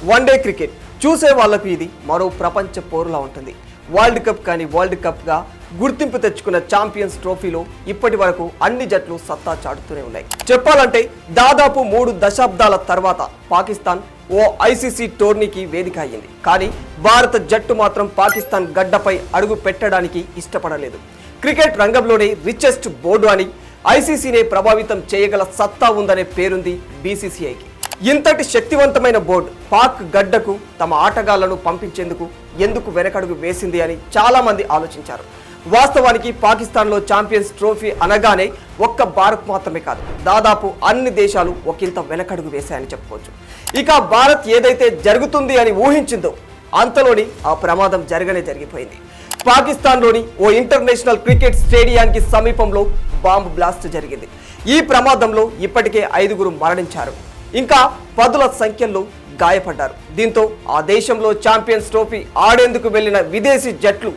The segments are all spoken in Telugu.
వన్డే క్రికెట్ చూసే వాళ్లకు ఇది మరో ప్రపంచ పోరులా ఉంటుంది. వరల్డ్ కప్ కానీ వరల్డ్ కప్గా గుర్తింపు తెచ్చుకున్న ఛాంపియన్స్ ట్రోఫీలో ఇప్పటి వరకు అన్ని జట్లు సత్తా చాటుతూనే ఉన్నాయి. చెప్పాలంటే దాదాపు 3 దశాబ్దాల తర్వాత పాకిస్తాన్ ఓ ఐసీసీ టోర్నీకి వేదిక అయ్యింది. కానీ భారత జట్టు మాత్రం పాకిస్తాన్ గడ్డపై అడుగు పెట్టడానికి ఇష్టపడలేదు. క్రికెట్ రంగంలోనే రిచెస్ట్ బోర్డు అని ఐసీసీనే ప్రభావితం చేయగల సత్తా ఉందనే పేరుంది బీసీసీఐకి. ఇంతటి శక్తివంతమైన బోర్డు పాక్ గడ్డకు తమ ఆటగాళ్లను పంపించేందుకు ఎందుకు వెనకడుగు వేసింది అని చాలా మంది ఆలోచించారు. వాస్తవానికి పాకిస్తాన్లో ఛాంపియన్స్ ట్రోఫీ అనగానే ఒక్క భారత్ మాత్రమే కాదు, దాదాపు అన్ని దేశాలు ఒకంత వెనకడుగు వేశాయని చెప్పుకోవచ్చు. ఇక భారత్ ఏదైతే జరుగుతుంది అని ఊహించిందో అంతలోని ఆ ప్రమాదం జరిగిపోయింది. పాకిస్తాన్లోని ఓ ఇంటర్నేషనల్ క్రికెట్ స్టేడియానికి సమీపంలో బాంబు బ్లాస్ట్ జరిగింది. ఈ ప్రమాదంలో ఇప్పటికే 5 మరణించారు, ఇంకా పదుల సంఖ్యలో గాయపడ్డారు. దీంతో ఆ దేశంలో ఛాంపియన్స్ ట్రోఫీ ఆడేందుకు వెళ్లిన విదేశీ జట్లు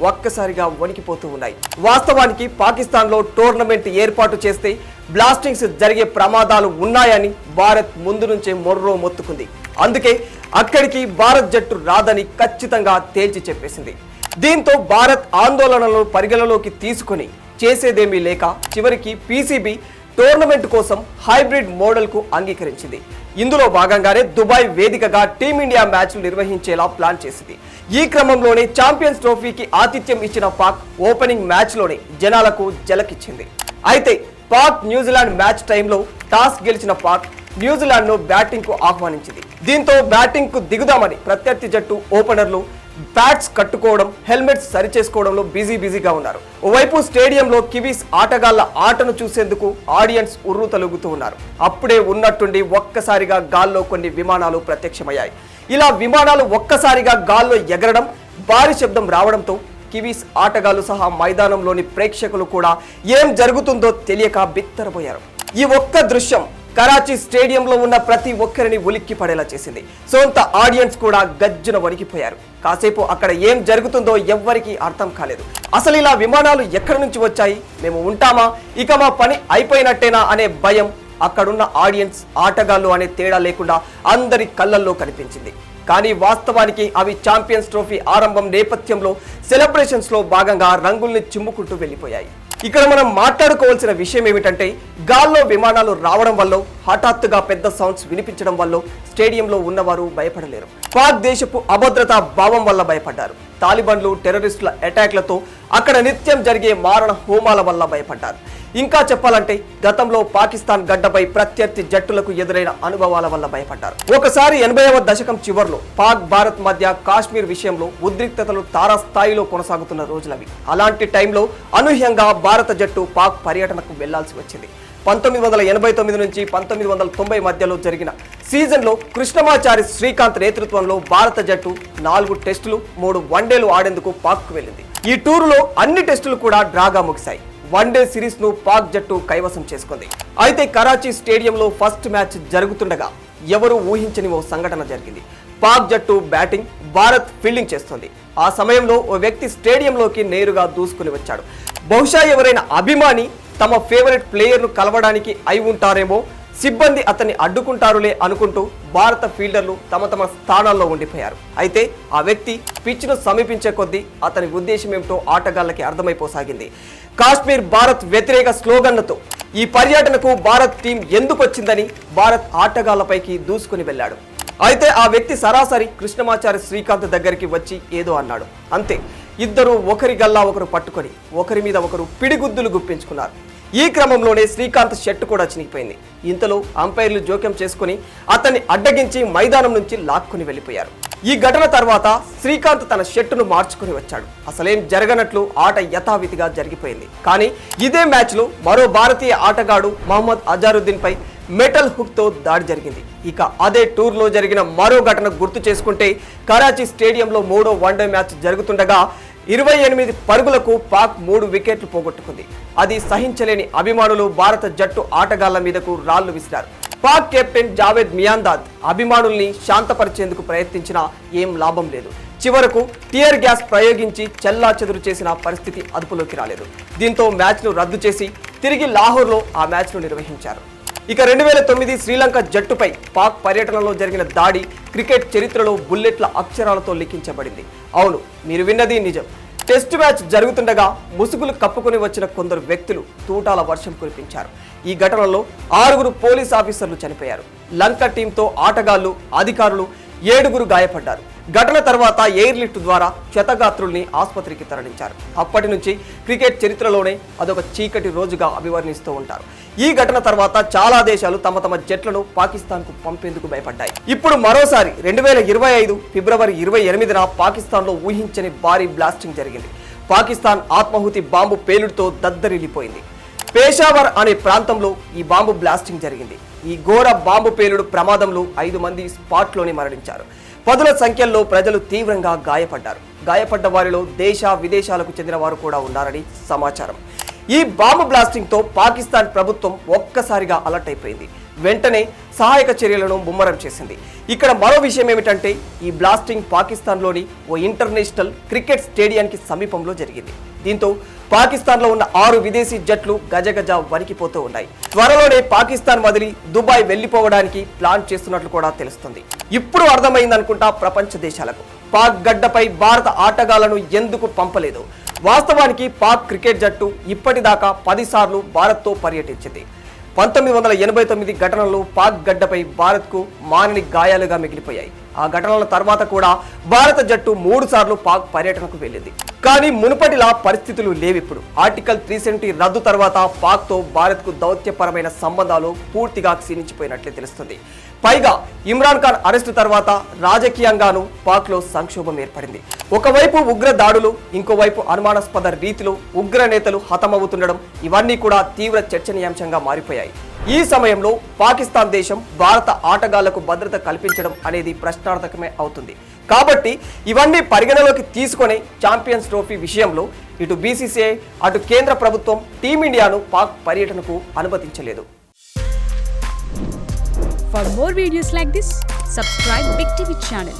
ఒక్కసారిగా వణికిపోతూ ఉన్నాయి. వాస్తవానికి పాకిస్తాన్లో టోర్నమెంట్ ఏర్పాటు చేస్తే బ్లాస్టింగ్స్ జరిగే ప్రమాదాలు ఉన్నాయని భారత్ ముందు నుంచే మొర్రో మొత్తుకుంది. అందుకే అక్కడికి భారత్ జట్టు రాదని ఖచ్చితంగా తేల్చి చెప్పేసింది. దీంతో భారత్ ఆందోళనలను పరిగణలోకి తీసుకుని చేసేదేమీ లేక చివరికి పీసీబీ టోర్నమెంట్ కోసం హైబ్రిడ్ మోడల్కు అంగీకరించింది. ఇందులో భాగంగానే దుబాయ్ వేదికగా టీమిండియా మ్యాచ్లు నిర్వహించేలా ప్లాన్ చేసింది. ఈ క్రమంలోనే ఛాంపియన్స్ ట్రోఫీకి ఆతిథ్యం ఇచ్చిన పాక్ ఓపెనింగ్ మ్యాచ్లోనే జనాలకు జలకిచ్చింది. అయితే పాక్ న్యూజిలాండ్ మ్యాచ్ టైంలో టాస్ గెలిచిన పాక్ న్యూజిలాండ్ను బ్యాటింగ్కు ఆహ్వానించింది. దీంతో బ్యాటింగ్కు దిగుదామని ప్రత్యర్థి జట్టు ఓపెనర్లు బ్యాట్స్ కట్టుకోవడం, హెల్మెట్స్ సరిచేసుకోవడంలో బిజీగా ఉన్నారు. ఓవైపు స్టేడియంలో కివీస్ ఆటగాళ్ల ఆటను చూసేందుకు ఆడియన్స్ ఉర్రు తలుగుతూ ఉన్నారు. అప్పుడే ఉన్నట్టుండి ఒక్కసారిగా గాల్లో కొన్ని విమానాలు ప్రత్యక్షమయ్యాయి. ఇలా విమానాలు ఒక్కసారిగా గాల్లో ఎగరడం, భారీ శబ్దం రావడంతో కివీస్ ఆటగాళ్లు సహా మైదానంలోని ప్రేక్షకులు కూడా ఏం జరుగుతుందో తెలియక బిత్తరపోయారు. ఈ ఒక్క దృశ్యం కరాచీ స్టేడియంలో ఉన్న ప్రతి ఒక్కరిని ఉలిక్కి పడేలా చేసింది. సొంత ఆడియన్స్ కూడా గజ్జున వణికిపోయారు. కాసేపు అక్కడ ఏం జరుగుతుందో ఎవ్వరికీ అర్థం కాలేదు. అసలు ఇలా విమానాలు ఎక్కడి నుంచి వచ్చాయి, మేము ఉంటామా, ఇక మా పని అయిపోయినట్టేనా అనే భయం అక్కడున్న ఆడియన్స్, ఆటగాళ్లు అనే తేడా లేకుండా అందరి కళ్ళల్లో కనిపించింది. కానీ వాస్తవానికి అవి ఛాంపియన్స్ ట్రోఫీ ఆరంభం నేపథ్యంలో సెలబ్రేషన్స్ లో భాగంగా రంగుల్ని చిమ్ముకుంటూ వెళ్ళిపోయాయి. ఇక్కడ మనం మాట్లాడుకోవాల్సిన విషయం ఏమిటంటే, గాల్లో విమానాలు రావడం వల్ల, హఠాత్తుగా పెద్ద సౌండ్స్ వినిపించడం వల్ల స్టేడియంలో ఉన్నవారు భయపడలేరు. పాక్ దేశపు అభద్రతా భావం వల్ల భయపడ్డారు. తాలిబాన్లు, టెర్రరిస్టుల అటాక్లతో అక్కడ నిత్యం జరిగే మారణ హోమాల వల్ల భయపడ్డారు. ఇంకా చెప్పాలంటే గతంలో పాకిస్తాన్ గడ్డపై ప్రత్యర్థి జట్టులకు ఎదురైన అనుభవాల వల్ల భయపడ్డారు. ఒకసారి 80వ దశకం చివర్లో పాక్ భారత్ మధ్య కాశ్మీర్ విషయంలో ఉద్రిక్తతలు తారాస్థాయిలో కొనసాగుతున్న రోజులవి. అలాంటి టైంలో అనూహ్యంగా భారత జట్టు పాక్ పర్యటనకు వెళ్లాల్సి వచ్చింది. 1989 నుంచి 1990 మధ్యలో జరిగిన సీజన్లో కృష్ణమాచారి శ్రీకాంత్ నేతృత్వంలో భారత జట్టు 4 టెస్టులు 3 వన్డేలు ఆడేందుకు పాక్కు వెళ్ళింది. ఈ టూరులో అన్ని టెస్టులు కూడా డ్రాగా ముగిశాయి. వన్డే సిరీస్ ను పాక్ జట్టు కైవసం చేసుకుంది. అయితే కరాచీ స్టేడియంలో ఫస్ట్ మ్యాచ్ జరుగుతుండగా ఎవరు ఊహించని ఓ సంఘటన జరిగింది. పాక్ జట్టు బ్యాటింగ్, భారత్ ఫీల్డింగ్ చేస్తుంది. ఆ సమయంలో ఓ వ్యక్తి స్టేడియంలోకి నేరుగా దూసుకుని వచ్చాడు. బహుశా ఎవరైనా అభిమాని తమ ఫేవరెట్ ప్లేయర్ను కలవడానికి అయి ఉంటారేమో, సిబ్బంది అతన్ని అడ్డుకుంటారులే అనుకుంటూ భారత ఫీల్డర్లు తమ స్థానాల్లో ఉండిపోయారు. అయితే ఆ వ్యక్తి పిచ్ను సమీపించే కొద్దీ అతని ఉద్దేశం ఏమిటో ఆటగాళ్లకి అర్థమైపోసాగింది. కాశ్మీర్ భారత్ వ్యతిరేక స్లోగన్లతో ఈ పర్యటనకు భారత్ టీం ఎందుకు వచ్చిందని భారత్ ఆటగాళ్లపైకి దూసుకుని వెళ్ళాడు. అయితే ఆ వ్యక్తి సరాసరి కృష్ణమాచారి శ్రీకాంత్ దగ్గరికి వచ్చి ఏదో అన్నాడు. అంతే, ఇద్దరు ఒకరి గల్లా ఒకరు పట్టుకొని ఒకరి మీద ఒకరు పిడిగుద్దులు గుప్పించుకున్నారు. ఈ క్రమంలోనే శ్రీకాంత్ షర్ట్ కూడా చినిగిపోయింది. ఇంతలో అంపైర్లు జోక్యం చేసుకుని అతన్ని అడ్డగించి మైదానం నుంచి లాక్కుని వెళ్ళిపోయారు. ఈ ఘటన తర్వాత శ్రీకాంత్ తన షర్టును మార్చుకుని వచ్చాడు. అసలేం జరగనట్లు ఆట యథావిధిగా జరిగిపోయింది. కానీ ఇదే మ్యాచ్ లో మరో భారతీయ ఆటగాడు మహమ్మద్ అజారుద్దీన్ పై మెటల్ హుక్ తో దాడి జరిగింది. ఇక అదే టూర్ లో జరిగిన మరో ఘటన గుర్తు చేసుకుంటే, కరాచీ స్టేడియంలో 3వ వన్డే మ్యాచ్ జరుగుతుండగా 28 పరుగులకు పాక్ 3 వికెట్లు పోగొట్టుకుంది. అది సహించలేని అభిమానులు భారత జట్టు ఆటగాళ్ల మీదకు రాళ్లు విసిరారు. పాక్ కెప్టెన్ జావేద్ మియాందాద్ అభిమానుల్ని శాంతపరిచేందుకు ప్రయత్నించినా ఏం లాభం లేదు. చివరకు టియర్ గ్యాస్ ప్రయోగించి చెల్లాచెదురు చేసిన పరిస్థితి అదుపులోకి రాలేదు. దీంతో మ్యాచ్ను రద్దు చేసి తిరిగి లాహోర్లో ఆ మ్యాచ్ను నిర్వహించారు. ఇక 2009 శ్రీలంక జట్టుపై పాక్ పర్యటనలో జరిగిన దాడి క్రికెట్ చరిత్రలో బుల్లెట్ల అక్షరాలతో లిఖించబడింది. అవును, మీరు విన్నది నిజం. టెస్ట్ మ్యాచ్ జరుగుతుండగా ముసుగులు కప్పుకొని వచ్చిన కొందరు వ్యక్తులు తూటాల వర్షం కురిపించారు. ఈ ఘటనలో 6 పోలీస్ ఆఫీసర్లు చనిపోయారు. లంక టీంతో ఆటగాళ్లు, అధికారులు 7 గాయపడ్డారు. ఘటన తర్వాత ఎయిర్ లిఫ్ట్ ద్వారా క్షతగాత్రుల్ని ఆసుపత్రికి తరలించారు. అప్పటి నుంచి క్రికెట్ చరిత్రలోనే అదొక చీకటి రోజుగా అభివర్ణిస్తూ ఉంటారు. ఈ ఘటన తర్వాత చాలా దేశాలు తమ జట్లను పాకిస్తాన్కు పంపేందుకు భయపడ్డాయి. ఇప్పుడు మరోసారి 2025 ఫిబ్రవరి 28న పాకిస్తాన్లో ఊహించని భారీ బ్లాస్టింగ్ జరిగింది. పాకిస్తాన్ ఆత్మాహుతి బాంబు పేలుడుతో దద్దరిల్లిపోయింది. పేషావర్ అనే ప్రాంతంలో ఈ బాంబు బ్లాస్టింగ్ జరిగింది. ఈ ఘోర బాంబు పేలుడు ప్రమాదంలో 5 మంది స్పాట్లోనే మరణించారు. పదుల సంఖ్యలో ప్రజలు తీవ్రంగా గాయపడ్డారు. గాయపడ్డ వారిలో దేశ విదేశాలకు చెందిన వారు కూడా ఉన్నారని సమాచారం. ఈ బాంబు బ్లాస్టింగ్ తో పాకిస్తాన్ ప్రభుత్వం ఒక్కసారిగా అలర్ట్ అయిపోయింది. వెంటనే సహాయక చర్యలను ముమ్మరం చేసింది. ఇక్కడ మరో విషయం ఏమిటంటే ఈ బ్లాస్టింగ్ పాకిస్తాన్లోని ఓ ఇంటర్నేషనల్ క్రికెట్ స్టేడియానికి సమీపంలో జరిగింది. దీంతో పాకిస్తాన్లో ఉన్న 6 విదేశీ జట్లు గజగజ వణికిపోతూ ఉన్నాయి. త్వరలోనే పాకిస్తాన్ వదిలి దుబాయ్ వెళ్లిపోవడానికి ప్లాన్ చేస్తున్నట్లు కూడా తెలుస్తుంది. ఇప్పుడు అర్థమైందనుకుంటా ప్రపంచ దేశాలకు పాక్ గడ్డపై భారత ఆటగాళ్లను ఎందుకు పంపలేదు. వాస్తవానికి పాక్ క్రికెట్ జట్టు ఇప్పటిదాకా 10 సార్లు భారత్తో పర్యటించింది. 1989 ఘటనలో పాక్ గడ్డపై భారత్కు మానని గాయాలుగా మిగిలిపోయాయి. ఆ ఘటనల తర్వాత కూడా భారత జట్టు 3 సార్లు పాక్ పర్యటనకు వెళ్ళింది. కానీ మునుపటిలా పరిస్థితులు లేవిప్పుడు. ఆర్టికల్ 370 రద్దు తర్వాత పాక్తో భారత్కు దౌత్యపరమైన సంబంధాలు పూర్తిగా క్షీణించిపోయినట్లే తెలుస్తుంది. పైగా ఇమ్రాన్ ఖాన్ అరెస్టు తర్వాత రాజకీయంగానూ పాక్లో సంక్షోభం ఏర్పడింది. ఒకవైపు ఉగ్ర దాడులు, ఇంకోవైపు అనుమానాస్పద రీతిలో ఉగ్ర నేతలు హతమవుతుండడం, ఇవన్నీ కూడా తీవ్ర చర్చనీయాంశంగా మారిపోయాయి. ఈ సమయంలో పాకిస్తాన్ దేశం భారత ఆటగాళ్లకు భద్రత కల్పించడం అనేది ప్రశ్నార్థకమే అవుతుంది. కాబట్టి ఇవన్నీ పరిగణలోకి తీసుకొని ఛాంపియన్స్ ట్రోఫీ విషయంలో ఇటు బీసీసీఐ, అటు కేంద్ర ప్రభుత్వం టీమిండియాను పాక్ పర్యటనకు అనుమతించలేదు. For more videos like this, subscribe Big TV channel.